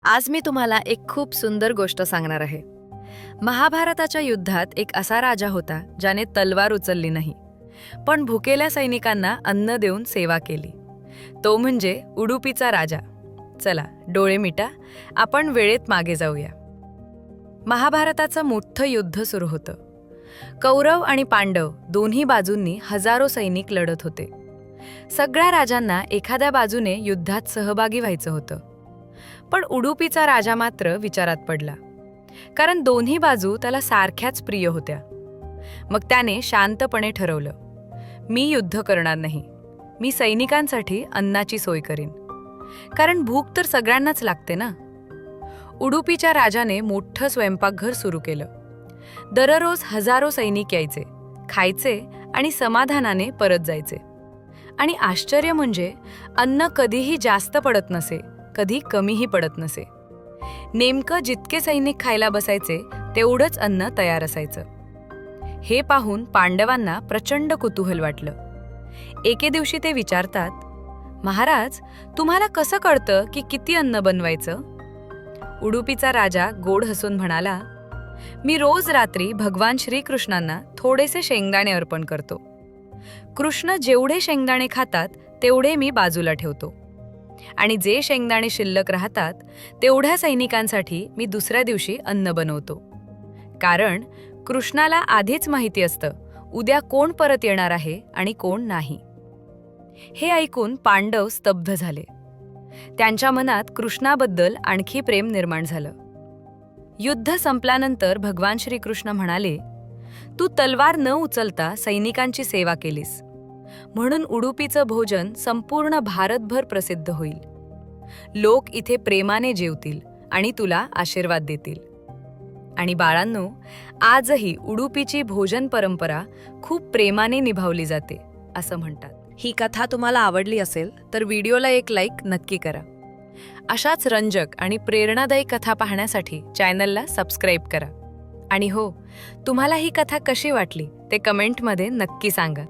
आज मी तुम्हाला एक खूप सुंदर गोष्ट सांगणार आहे। महाभारताच्या युद्धात एक असा राजा होता ज्याने तलवार उचलली नाही, पण भुकेल्या सैनिकांना अन्न देऊन सेवा केली। तो म्हणजे उडुपीचा राजा। चला डोळे मिटा, आपण वेळेत मागे जाऊया। महाभारताचं मोठं युद्ध सुरू होतं। कौरव आणि पांडव दोन्ही बाजूंनी हजारो सैनिक लढत होते। सगळ्या राजांना एखाद्या बाजूने युद्धात सहभागी व्हायचं होतं, पण उडुपीचा राजा मात्र विचारात पडला, कारण दोन्ही बाजू त्याला सारख्याच प्रिय होत्या। मग त्याने शांतपणे ठरवलं, मी युद्ध करणार नाही, मी सैनिकांसाठी अन्नाची सोय करीन, कारण भूक तर सगळ्यांनाच लागते ना। उडुपीच्या राजाने मोठं स्वयंपाकघर सुरू केलं। दररोज हजारो सैनिक यायचे, खायचे आणि समाधानाने परत जायचे। आणि आश्चर्य म्हणजे अन्न कधीही जास्त पडत नसे, कधी कमीही पडत नसे। नेमकं जितके सैनिक खायला बसायचे तेवढंच अन्न तयार असायचं। हे पाहून पांडवांना प्रचंड कुतूहल वाटलं। एके दिवशी ते विचारतात, महाराज, तुम्हाला कसं कळतं की किती अन्न बनवायचं? उडुपीचा राजा गोड हसून म्हणाला, मी रोज रात्री भगवान श्रीकृष्णांना थोडेसे शेंगदाणे अर्पण करतो। कृष्ण जेवढे शेंगदाणे खातात तेवढे मी बाजूला ठेवतो, आणि जे शेंगदाणे शिल्लक राहतात तेवढ्या सैनिकांसाठी मी दुसऱ्या दिवशी अन्न बनवतो, कारण कृष्णाला आधीच माहिती असतं उद्या कोण परत येणार आहे आणि कोण नाही। हे ऐकून पांडव स्तब्ध झाले। त्यांच्या मनात कृष्णाबद्दल आणखी प्रेम निर्माण झालं। युद्ध संपल्यानंतर भगवान श्रीकृष्ण म्हणाले, तू तलवार न उचलता सैनिकांची सेवा केलीस, म्हणून उडुपीचं भोजन संपूर्ण भारतभर प्रसिद्ध होईल। लोक इथे प्रेमाने जेवतील आणि तुला आशीर्वाद देतील। आणि बाळांनो, आजही उडुपीची भोजन परंपरा खूप प्रेमाने निभावली जाते असं म्हणतात। ही कथा तुम्हाला आवडली असेल तर व्हिडिओला एक लाईक नक्की करा। अशाच रंजक आणि प्रेरणादायी कथा पाहण्यासाठी चॅनलला सबस्क्राईब करा। आणि हो, तुम्हाला ही कथा कशी वाटली ते कमेंटमध्ये नक्की सांगा।